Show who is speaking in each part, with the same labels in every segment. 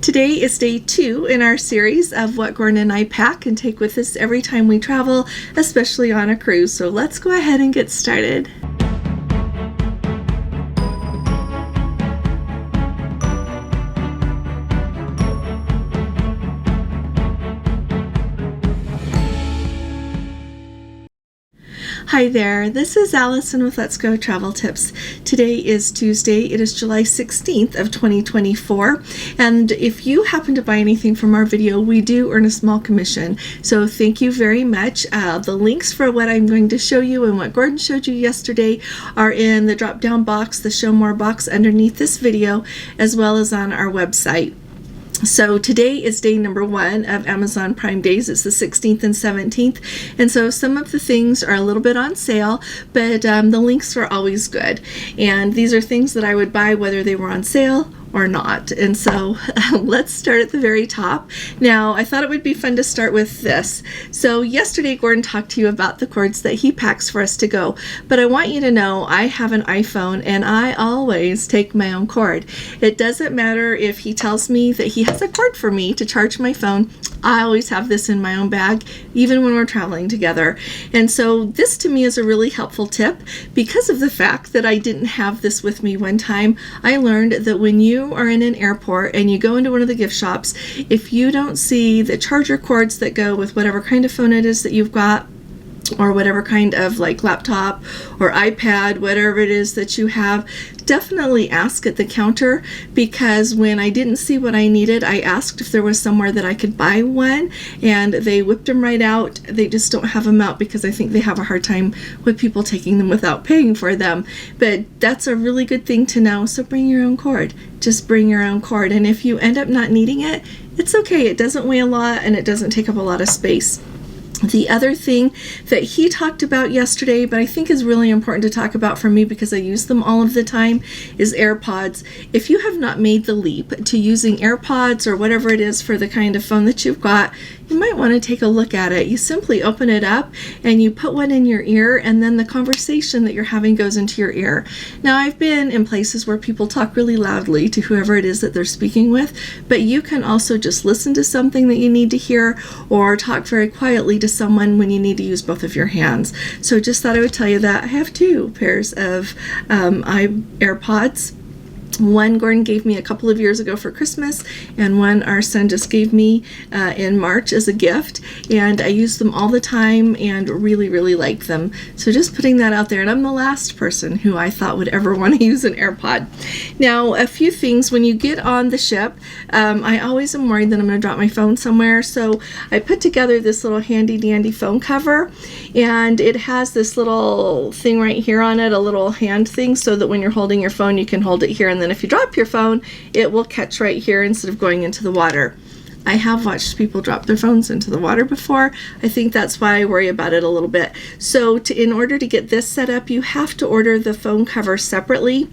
Speaker 1: Today is day 2 in our series of what Gordon and I pack and take with us every time we travel, especially on a cruise. So let's go ahead and get started. Hi there, this is Allison with Let's Go Travel Tips. Today is Tuesday. It is July 16th of 2024, and if you happen to buy anything from our video, we do earn a small commission, so thank you very much. The links for what I'm going to show you and what Gordon showed you yesterday are in the drop down box, the show more box underneath this video, as well as on our website. So today is day number 1 of Amazon Prime Days. It's the 16th and 17th, and so some of the things are a little bit on sale, but the links are always good, and these are things that I would buy whether they were on sale or not. And so let's start at the very top. Now, I thought it would be fun to start with this. So yesterday Gordon talked to you about the cords that he packs for us to go, but I want you to know I have an iPhone and I always take my own cord. It doesn't matter if he tells me that he has a cord for me to charge my phone. I always have this in my own bag, even when we're traveling together. And so this to me is a really helpful tip because of the fact that I didn't have this with me one time. I learned that when you are in an airport and you go into one of the gift shops, if you don't see the charger cords that go with whatever kind of phone it is that you've got, or whatever kind of like laptop or iPad, whatever it is that you have, definitely ask at the counter, because when I didn't see what I needed, I asked if there was somewhere that I could buy one, and they whipped them right out. They just don't have them out because I think they have a hard time with people taking them without paying for them. But that's a really good thing to know. So bring your own cord. Just bring your own cord, and if you end up not needing it, it's okay. It doesn't weigh a lot and it doesn't take up a lot of space. The other thing that he talked about yesterday, but I think is really important to talk about for me because I use them all of the time, is AirPods. If you have not made the leap to using AirPods or whatever it is for the kind of phone that you've got, you might want to take a look at it. You simply open it up and you put one in your ear, and then the conversation that you're having goes into your ear. Now, I've been in places where people talk really loudly to whoever it is that they're speaking with, but you can also just listen to something that you need to hear or talk very quietly to someone when you need to use both of your hands. So just thought I would tell you that. I have 2 pairs of AirPods. One Gordon gave me a couple of years ago for Christmas, and one our son just gave me in March as a gift, and I use them all the time and really, really like them. So just putting that out there, and I'm the last person who I thought would ever want to use an AirPod. Now, a few things. When you get on the ship, I always am worried that I'm going to drop my phone somewhere, so I put together this little handy dandy phone cover, and it has this little thing right here on it, a little hand thing, so that when you're holding your phone you can hold it here, and then if you drop your phone, it will catch right here instead of going into the water. I have watched people drop their phones into the water before. I think that's why I worry about it a little bit. So in order to get this set up, you have to order the phone cover separately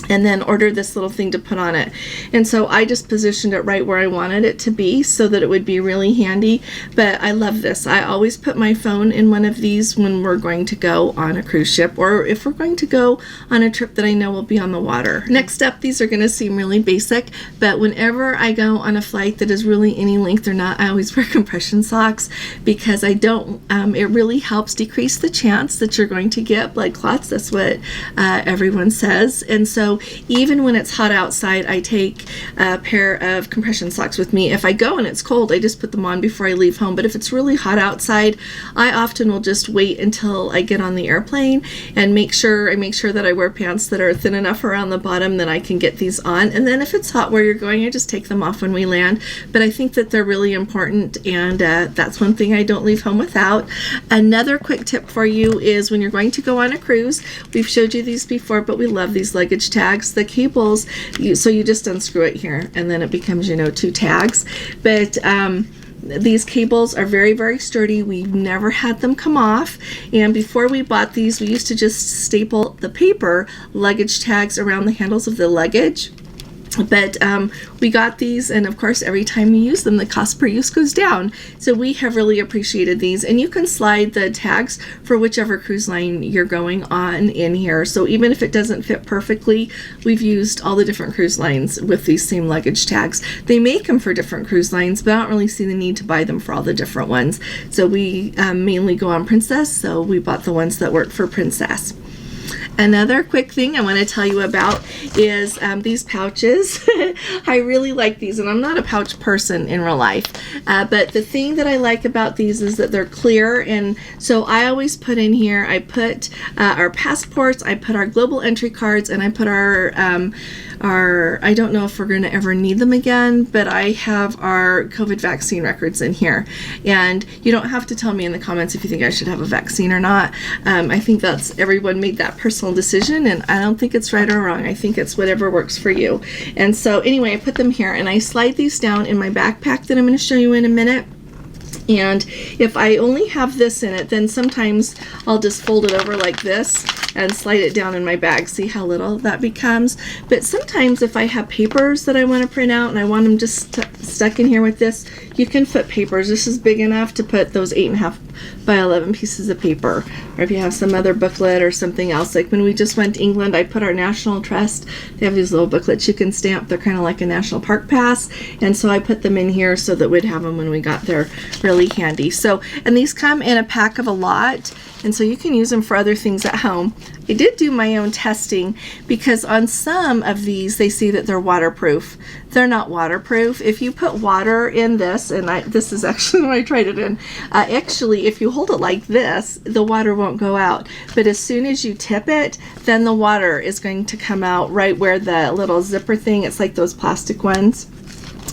Speaker 1: and then order this little thing to put on it. And so I just positioned it right where I wanted it to be so that it would be really handy. But I love this. I always put my phone in one of these when we're going to go on a cruise ship, or if we're going to go on a trip that I know will be on the water. Next up, these are going to seem really basic, but whenever I go on a flight that is really any length or not, I always wear compression socks, because I don't, it really helps decrease the chance that you're going to get blood clots. That's what everyone says. And so even when it's hot outside, I take a pair of compression socks with me. If I go and it's cold, I just put them on before I leave home. But if it's really hot outside, I often will just wait until I get on the airplane and make sure that I wear pants that are thin enough around the bottom that I can get these on. And then if it's hot where you're going, I just take them off when we land. But I think that they're really important, and that's one thing I don't leave home without. Another quick tip for you is when you're going to go on a cruise, we've showed you these before, but we love these luggage tags. The cables, so you just unscrew it here and then it becomes 2 tags. But these cables are very, very sturdy. We've never had them come off, and before we bought these, we used to just staple the paper luggage tags around the handles of the luggage. But we got these, and of course every time you use them the cost per use goes down, so we have really appreciated these. And you can slide the tags for whichever cruise line you're going on in here, so even if it doesn't fit perfectly, we've used all the different cruise lines with these same luggage tags. They make them for different cruise lines, but I don't really see the need to buy them for all the different ones. So we mainly go on Princess, so we bought the ones that work for Princess. Another quick thing I want to tell you about is these pouches. I really like these, and I'm not a pouch person in real life, but the thing that I like about these is that they're clear, and so I always put in here, I put our passports, I put our global entry cards, and I put our I don't know if we're going to ever need them again, but I have our COVID vaccine records in here. And you don't have to tell me in the comments if you think I should have a vaccine or not. I think that's, everyone made that personal decision, and I don't think it's right or wrong. I think it's whatever works for you. And so anyway, I put them here, and I slide these down in my backpack that I'm going to show you in a minute. And if I only have this in it, then sometimes I'll just fold it over like this and slide it down in my bag. See how little that becomes? But sometimes if I have papers that I want to print out and I want them just stuck in here with this, you can fit papers. This is big enough to put those 8.5 by 11 pieces of paper. Or if you have some other booklet or something else, like when we just went to England, I put our National Trust. They have these little booklets you can stamp. They're kind of like a national park pass, and so I put them in here so that we'd have them when we got there really handy. So, and these come in a pack of a lot, and so you can use them for other things at home. I did do my own testing because on some of these they say that they're waterproof. They're not waterproof. If you put water in this, and this is actually when I tried it in, actually if you hold it like this, the water won't go out. But as soon as you tip it, then the water is going to come out right where the little zipper thing, it's like those plastic ones,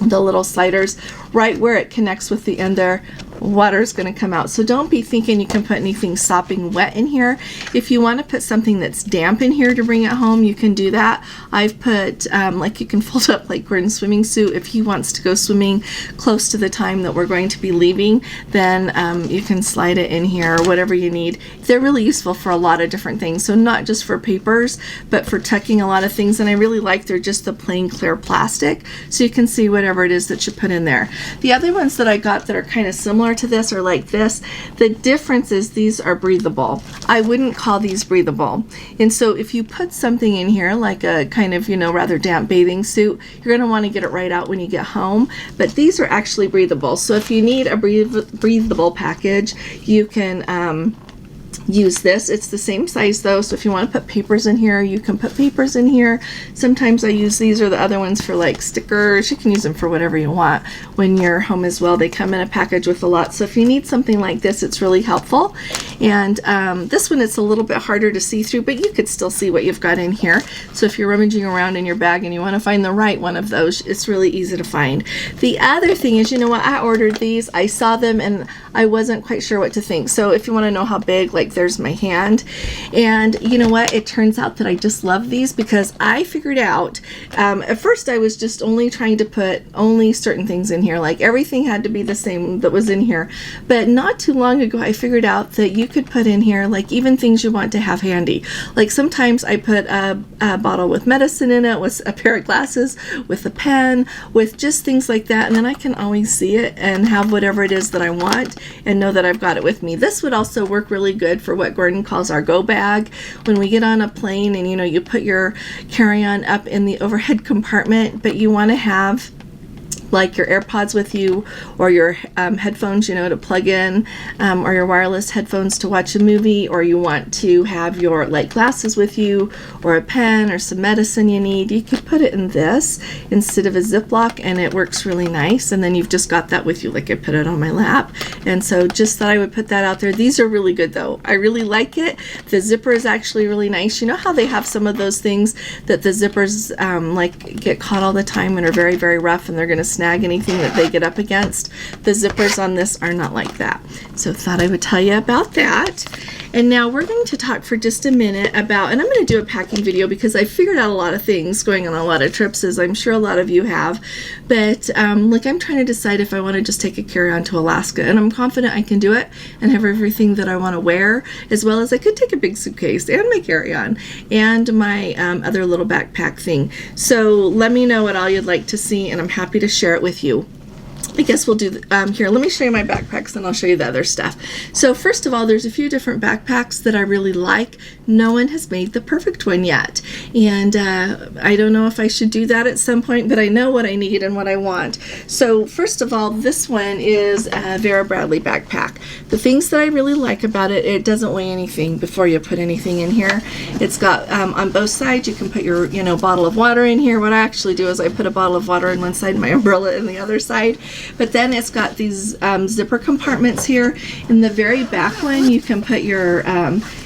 Speaker 1: the little sliders, right where it connects with the end there, water is going to come out. So don't be thinking you can put anything sopping wet in here. If you want to put something that's damp in here to bring it home, you can do that. I've put like you can fold up like Gordon's swimming suit. If he wants to go swimming close to the time that we're going to be leaving, then you can slide it in here or whatever you need. They're really useful for a lot of different things, so not just for papers but for tucking a lot of things. And I really like they're just the plain clear plastic, so you can see whatever it is that you put in there. The other ones that I got that are kind of similar to this are like this. The difference is these are breathable. I wouldn't call these breathable. And so if you put something in here like a kind of, you know, rather damp bathing suit, you're going to want to get it right out when you get home. But these are actually breathable. So if you need a breathable package, you can use this. It's the same size though, so if you want to put papers in here, you can put papers in here. Sometimes I use these or the other ones for like stickers. You can use them for whatever you want when you're home as well. They come in a package with a lot, so if you need something like this, it's really helpful. And this one, it's a little bit harder to see through, but you could still see what you've got in here. So if you're rummaging around in your bag and you want to find the right one of those, it's really easy to find. The other thing is, you know what, I ordered these, I saw them, and I wasn't quite sure what to think. So if you want to know how big, like there's my hand. And you know what, it turns out that I just love these because I figured out, at first I was just only trying to put only certain things in here, like everything had to be the same that was in here. But not too long ago I figured out that you could put in here like even things you want to have handy. Like sometimes I put a bottle with medicine in it, with a pair of glasses, with a pen, with just things like that, and then I can always see it and have whatever it is that I want and know that I've got it with me. This would also work really good for what Gordon calls our go bag. When we get on a plane and you know you put your carry-on up in the overhead compartment, but you want to have like your AirPods with you, or your headphones, you know, to plug in, or your wireless headphones to watch a movie, or you want to have your like glasses with you, or a pen, or some medicine you need, you could put it in this instead of a Ziploc, and it works really nice. And then you've just got that with you, like I put it on my lap. And so just thought I would put that out there. These are really good though. I really like it. The zipper is actually really nice. You know how they have some of those things that the zippers like get caught all the time and are very, very rough, and they're going to snag anything that they get up against? The zippers on this are not like that. So thought I would tell you about that. And now we're going to talk for just a minute about, and I'm going to do a packing video because I figured out a lot of things going on a lot of trips, as I'm sure a lot of you have. But like, I'm trying to decide if I want to just take a carry-on to Alaska, and I'm confident I can do it and have everything that I want to wear, as well as I could take a big suitcase and my carry-on and my other little backpack thing. So let me know what all you'd like to see, and I'm happy to share it with you. I guess we'll do, here, let me show you my backpacks and I'll show you the other stuff. So first of all, there's a few different backpacks that I really like. No one has made the perfect one yet. And I don't know if I should do that at some point, but I know what I need and what I want. So first of all, this one is a Vera Bradley backpack. The things that I really like about it, it doesn't weigh anything before you put anything in here. It's got, on both sides, you can put your, bottle of water in here. What I actually do is I put a bottle of water in one side, my umbrella in the other side. But then it's got these zipper compartments here. In the very back one, you can put your,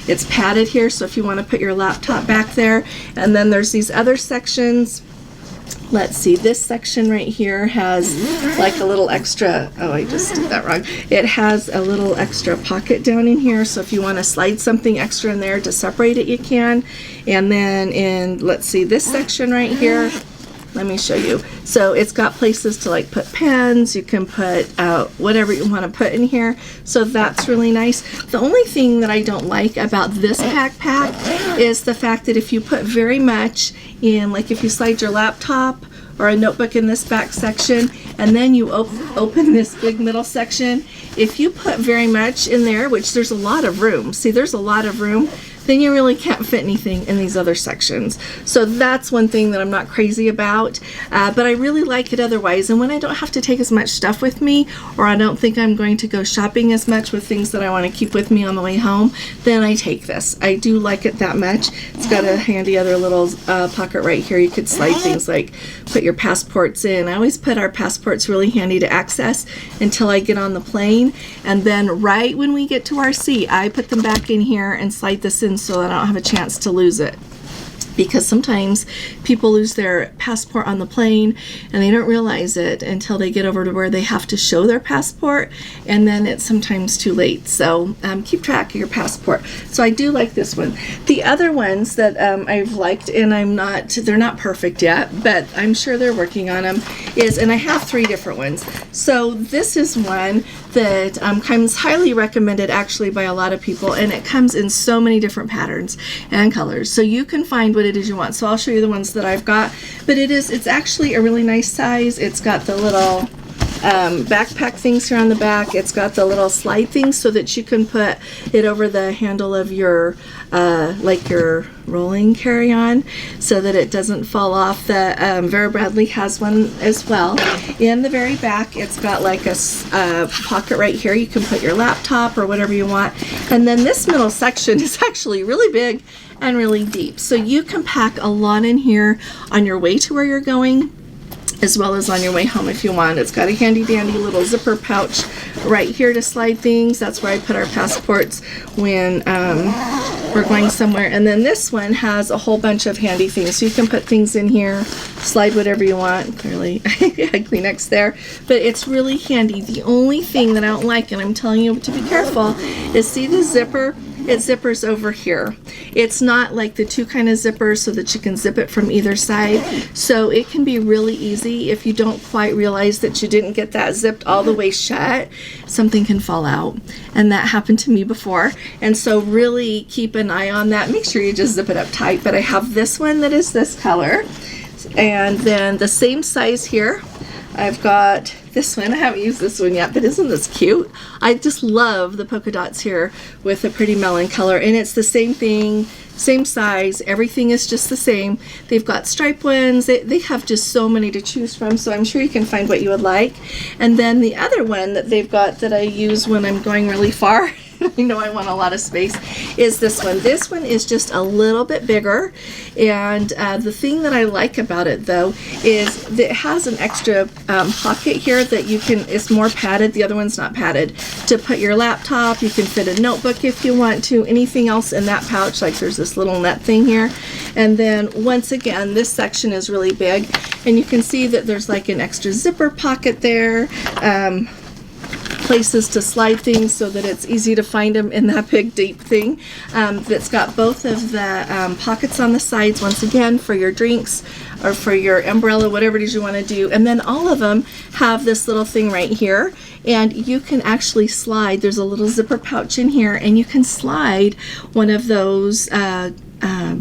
Speaker 1: it's padded here, so if you want to put your laptop back there. And then there's these other sections. Let's see, this section right here has like a little extra, oh, I just did that wrong. It has a little extra pocket down in here, so if you want to slide something extra in there to separate it, you can. And then in, let's see, this section right here, let me show you. So it's got places to like put pens, you can put whatever you want to put in here, so that's really nice. The only thing that I don't like about this backpack is the fact that if you put very much in, like if you slide your laptop or a notebook in this back section and then you open this big middle section, if you put very much in there, which there's a lot of room, see there's a lot of room, then you really can't fit anything in these other sections. So that's one thing that I'm not crazy about, but I really like it otherwise. And when I don't have to take as much stuff with me, or I don't think I'm going to go shopping as much with things that I want to keep with me on the way home, then I take this. I do like it that much. It's got a handy other little pocket right here. You could slide things like put your passports in. I always put our passports really handy to access until I get on the plane, and then right when we get to our seat, I put them back in here and slide this in so that I don't have a chance to lose it. Because sometimes people lose their passport on the plane and they don't realize it until they get over to where they have to show their passport, and then it's sometimes too late. So keep track of your passport. So I do like this one. The other ones that I've liked, and they're not perfect yet, but I'm sure they're working on them, and I have 3 different ones. So this is one that comes highly recommended actually by a lot of people, and it comes in so many different patterns and colors. So you can find what it is you want. So I'll show you the ones that I've got, but it's actually a really nice size. It's got the little backpack things here on the back. It's got the little slide things so that you can put it over the handle of your like your rolling carry-on so that it doesn't fall off. The Vera Bradley has one as well. In the very back, it's got like a pocket right here. You can put your laptop or whatever you want. And then this middle section is actually really big and really deep. So you can pack a lot in here on your way to where you're going, as well as on your way home if you want. It's got a handy dandy little zipper pouch right here to slide things. That's where I put our passports when we're going somewhere. And then this one has a whole bunch of handy things. So you can put things in here, slide whatever you want. Clearly, Kleenex there. But it's really handy. The only thing that I don't like, and I'm telling you to be careful, is see the zipper? It zippers over here. It's not like the 2 kind of zippers so that you can zip it from either side. So it can be really easy if you don't quite realize that you didn't get that zipped all the way shut. Something can fall out, and that happened to me before. And so really keep an eye on that. Make sure you just zip it up tight. But I have this one that is this color, and then the same size here. I've got this one. I haven't used this one yet, but isn't this cute? I just love the polka dots here with a pretty melon color, and it's the same thing, same size. Everything is just the same. They've got striped ones. They have just so many to choose from, so I'm sure you can find what you would like. And then the other one that they've got that I use when I'm going really far, I know I want a lot of space, is this one. This one is just a little bit bigger, and the thing that I like about it though is that it has an extra pocket here that you can, it's more padded. The other one's not padded. To put your laptop, you can fit a notebook if you want to, anything else in that pouch, like there's this little net thing here. And then once again, this section is really big, and you can see that there's like an extra zipper pocket there. places to slide things so that it's easy to find them in that big deep thing. That's got both of the pockets on the sides, once again, for your drinks or for your umbrella, whatever it is you want to do. And then all of them have this little thing right here, and you can actually slide. There's a little zipper pouch in here, and you can slide one of those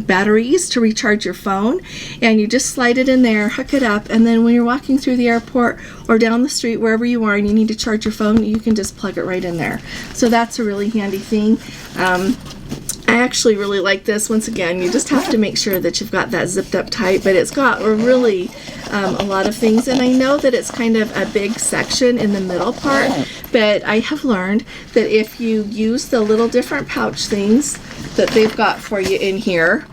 Speaker 1: batteries to recharge your phone, and you just slide it in there, hook it up, and then when you're walking through the airport or down the street, wherever you are, and you need to charge your phone, you can just plug it right in there. So that's a really handy thing. I actually really like this. Once again, you just have to make sure that you've got that zipped up tight, but it's got really a lot of things, and I know that it's kind of a big section in the middle part, but I have learned that if you use the little different pouch things that they've got for you in here,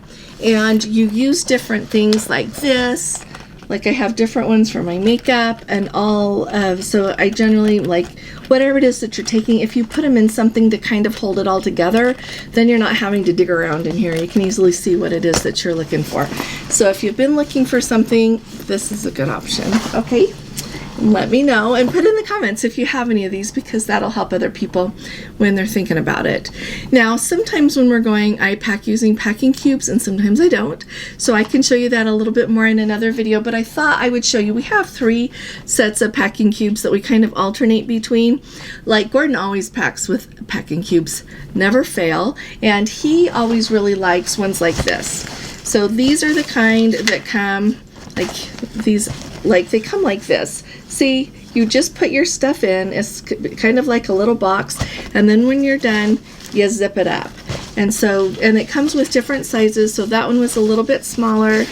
Speaker 1: and you use different things like this, like I have different ones for my makeup and all of, so I generally like whatever it is that you're taking, if you put them in something to kind of hold it all together, then you're not having to dig around in here. You can easily see what it is that you're looking for. So if you've been looking for something, this is a good option. Okay, let me know and put in the comments if you have any of these, because that'll help other people when they're thinking about it. Now, sometimes when we're going, I pack using packing cubes, and sometimes I don't. So I can show you that a little bit more in another video, but I thought I would show you. We have 3 sets of packing cubes that we kind of alternate between. Like Gordon always packs with packing cubes, never fail, and he always really likes ones like this. So these are the kind that come like these, like they come like this. See, you just put your stuff in. It's kind of like a little box, and then when you're done, you zip it up. And so, and it comes with different sizes. So that one was a little bit smaller,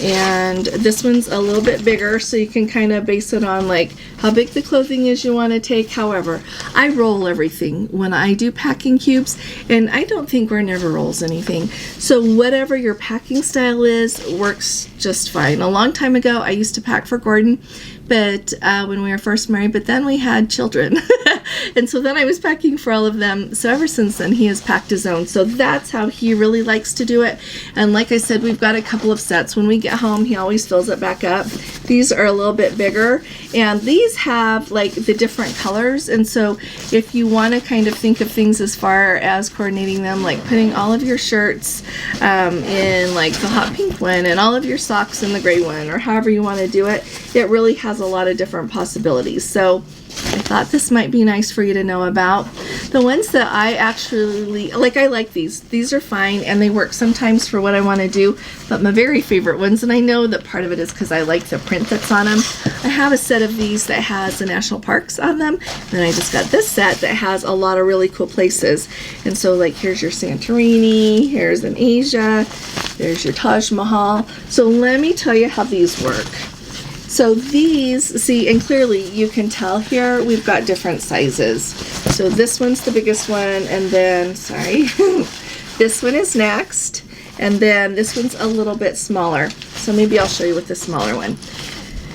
Speaker 1: and this one's a little bit bigger, so you can kind of base it on like how big the clothing is you want to take. However, I roll everything when I do packing cubes, and I don't think Gordon ever rolls anything. So whatever your packing style is works just fine. A long time ago, I used to pack for Gordon, but when we were first married, but then we had children. And so then I was packing for all of them. So ever since then, he has packed his own. So that's how he really likes to do it. And like I said, we've got a couple of sets. When we get home, he always fills it back up. These are a little bit bigger, and these have like the different colors. And so if you want to kind of think of things as far as coordinating them, like putting all of your shirts in like the hot pink one, and all of your socks in the gray one, or however you want to do it, it really has a lot of different possibilities. So I thought this might be nice for you to know about. The ones that I actually like, I like these. These are fine, and they work sometimes for what I want to do, but my very favorite ones, and I know that part of it is because I like the print that's on them. I have a set of these that has the national parks on them, and then I just got this set that has a lot of really cool places. And so like here's your Santorini, here's an Asia, there's your Taj Mahal. So let me tell you how these work. So these, see, and clearly you can tell here we've got different sizes. So this one's the biggest one, and then, sorry, this one is next, and then this one's a little bit smaller. So maybe I'll show you with the smaller one.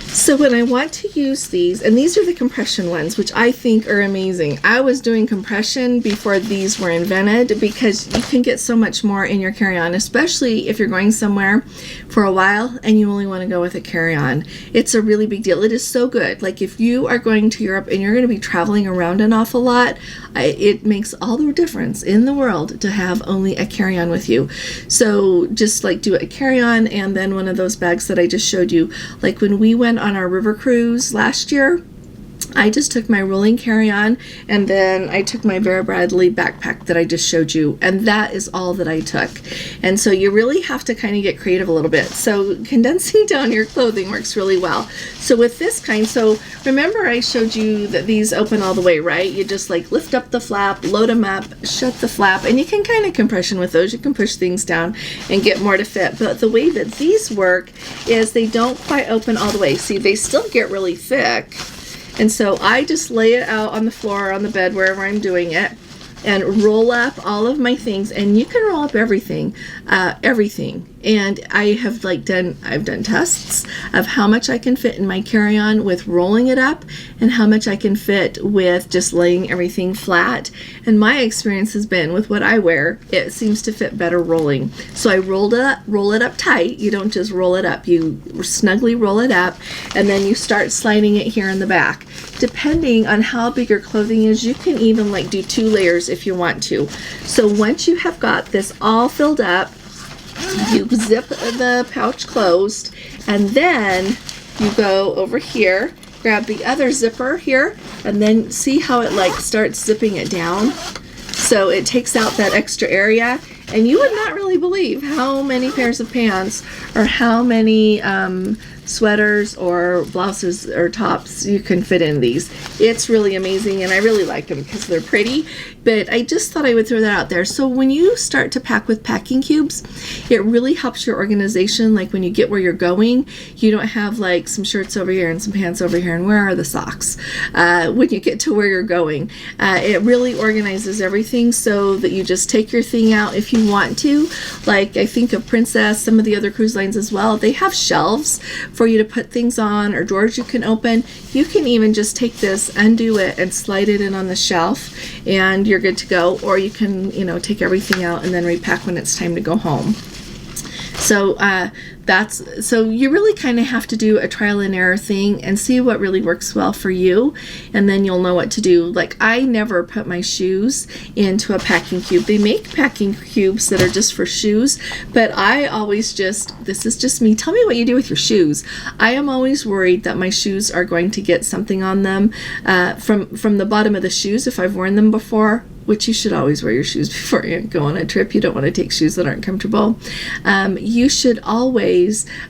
Speaker 1: So when I want to use these, and these are the compression ones, which I think are amazing. I was doing compression before these were invented, because you can get so much more in your carry-on, especially if you're going somewhere for a while and you only want to go with a carry-on. It's a really big deal. It is so good. Like if you are going to Europe and you're going to be traveling around an awful lot, it makes all the difference in the world to have only a carry-on with you. So just like do a carry-on, and then one of those bags that I just showed you. Like when we went on our river cruise last year, I just took my rolling carry-on, and then I took my Vera Bradley backpack that I just showed you, and that is all that I took. And so you really have to kind of get creative a little bit. So condensing down your clothing works really well. So with this kind, so remember I showed you that these open all the way, right? You just like lift up the flap, load them up, shut the flap, and you can kind of compression with those. You can push things down and get more to fit. But the way that these work is they don't quite open all the way. See, they still get really thick. And so I just lay it out on the floor or on the bed, wherever I'm doing it, and roll up all of my things. And you can roll up everything. And I've done tests of how much I can fit in my carry-on with rolling it up and how much I can fit with just laying everything flat. And my experience has been with what I wear, it seems to fit better rolling. So I roll it up tight. You don't just roll it up. You snugly roll it up, and then you start sliding it here in the back. Depending on how big your clothing is, you can even like do 2 layers if you want to. So once you have got this all filled up, you zip the pouch closed, and then you go over here, grab the other zipper here, and then see how it like starts zipping it down. So it takes out that extra area, and you would not really believe how many pairs of pants or how many sweaters or blouses or tops you can fit in these. It's really amazing, and I really like them because they're pretty, but I just thought I would throw that out there. So when you start to pack with packing cubes, it really helps your organization. Like when you get where you're going, you don't have like some shirts over here and some pants over here, and where are the socks? When you get to where you're going, it really organizes everything so that you just take your thing out if you want to. Like I think of Princess, some of the other cruise lines as well, they have shelves for you to put things on, or drawers you can open. You can even just take this, undo it, and slide it in on the shelf, and you're good to go. Or you can, take everything out and then repack when it's time to go home. So so you really kind of have to do a trial and error thing and see what really works well for you, and then you'll know what to do. Like I never put my shoes into a packing cube. They make packing cubes that are just for shoes, but I always this is just me. Tell me what you do with your shoes. I am always worried that my shoes are going to get something on them from the bottom of the shoes if I've worn them before, which you should always wear your shoes before you go on a trip. You don't want to take shoes that aren't comfortable. You should always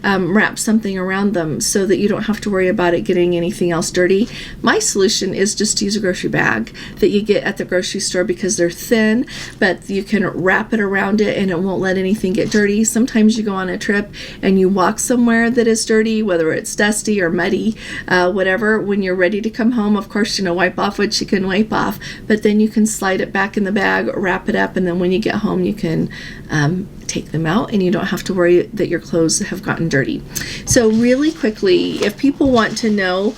Speaker 1: wrap something around them so that you don't have to worry about it getting anything else dirty. My solution is just to use a grocery bag that you get at the grocery store because they're thin, but you can wrap it around it and it won't let anything get dirty. Sometimes you go on a trip and you walk somewhere that is dirty, whether it's dusty or muddy, whatever. When you're ready to come home, of course, wipe off what you can wipe off, but then you can slide it back in the bag, wrap it up, and then when you get home you can take them out and you don't have to worry that your clothes have gotten dirty. So really quickly, if people want to know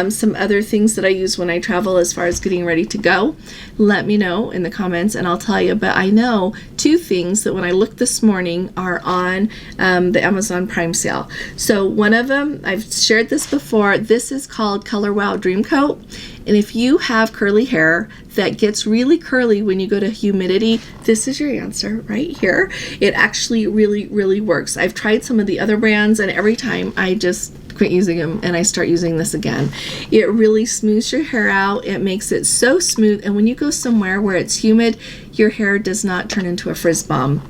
Speaker 1: some other things that I use when I travel as far as getting ready to go, let me know in the comments and I'll tell you. But I know 2 things that when I looked this morning are on the Amazon Prime sale. So one of them, I've shared this before, this is called Wow DreamCoat. And if you have curly hair that gets really curly when you go to humidity, this is your answer right here. It actually really, really works. I've tried some of the other brands, and every time I just quit using them and I start using this again. It really smooths your hair out. It makes it so smooth. And when you go somewhere where it's humid, your hair does not turn into a frizz bomb.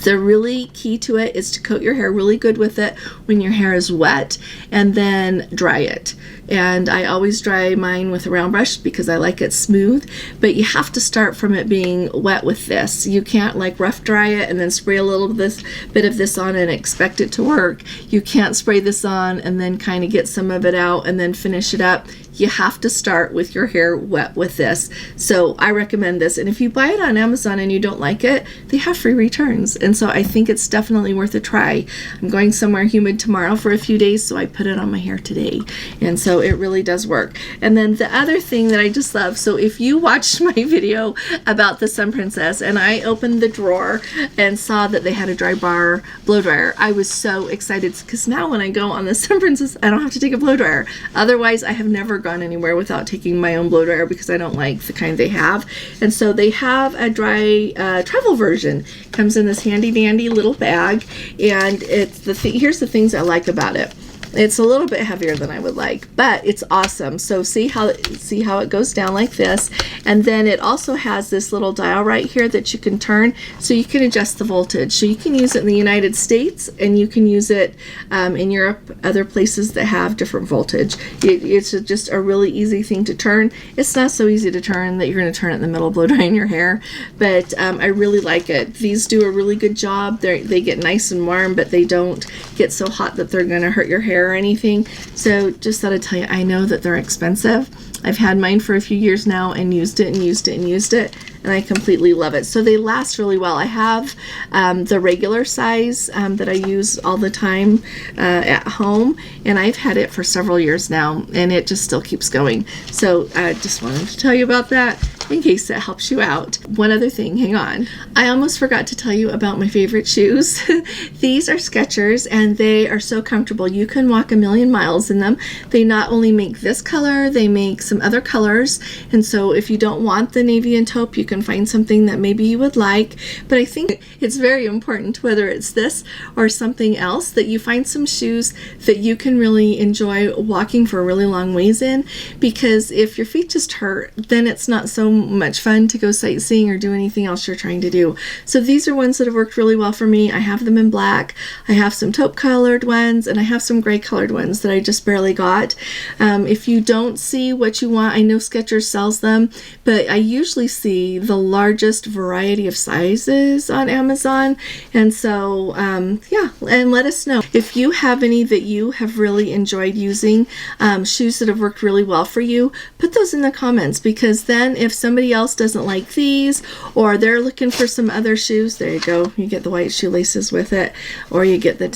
Speaker 1: The really key to it is to coat your hair really good with it when your hair is wet, and then dry it. And I always dry mine with a round brush because I like it smooth, but you have to start from it being wet with this. You can't like rough dry it and then spray a little bit of this on and expect it to work. You can't spray this on and then kind of get some of it out and then finish it up. You have to start with your hair wet with this. So I recommend this. And if you buy it on Amazon and you don't like it, they have free returns. And so I think it's definitely worth a try. I'm going somewhere humid tomorrow for a few days, so I put it on my hair today. And so it really does work. And then the other thing that I just love, so if you watched my video about the Sun Princess and I opened the drawer and saw that they had a dry bar blow dryer, I was so excited because now when I go on the Sun Princess, I don't have to take a blow dryer. Otherwise, I have never gone anywhere without taking my own blow dryer because I don't like the kind they have. And so they have a dry travel version. Comes in this handy dandy little bag, and it's here's the things I like about it. It's a little bit heavier than I would like, but it's awesome. So see how it goes down like this, and then it also has this little dial right here that you can turn so you can adjust the voltage. So you can use it in the United States and you can use it in Europe, other places that have different voltage. It's just a really easy thing to turn. It's not so easy to turn that you're going to turn it in the middle, blow drying your hair, but I really like it. These do a really good job. They get nice and warm, but they don't get so hot that they're going to hurt your hair or anything. So just thought I'd tell you, I know that they're expensive. I've had mine for a few years now and used it and used it and used it, and I completely love it. So they last really well. I have the regular size that I use all the time at home, and I've had it for several years now, and it just still keeps going. So I just wanted to tell you about that in case that helps you out. One other thing, hang on. I almost forgot to tell you about my favorite shoes. These are Skechers, and they are so comfortable. You can walk a million miles in them. They not only make this color, they make some other colors, and so if you don't want the navy and taupe, you can find something that maybe you would like. But I think it's very important, whether it's this or something else, that you find some shoes that you can really enjoy walking for a really long ways in, because if your feet just hurt, then it's not so much fun to go sightseeing or do anything else you're trying to do. So these are ones that have worked really well for me. I have them in black, I have some taupe colored ones, and I have some gray colored ones that I just barely got. If you don't see what you want, I know Skechers sells them, but I usually see the largest variety of sizes on Amazon. And so yeah, and let us know if you have any that you have really enjoyed using, shoes that have worked really well for you. Put those in the comments, because then if somebody else doesn't like these, or they're looking for some other shoes, there you go, you get the white shoelaces with it, or you get the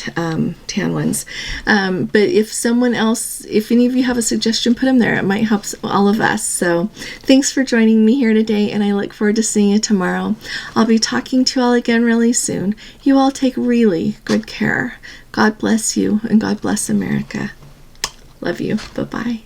Speaker 1: tan ones. But if someone else, if any of you have a suggestion, put them there. It might help all of us. So thanks for joining me here today, and I look forward to seeing you tomorrow. I'll be talking to you all again really soon. You all take really good care. God bless you, and God bless America. Love you. Bye-bye.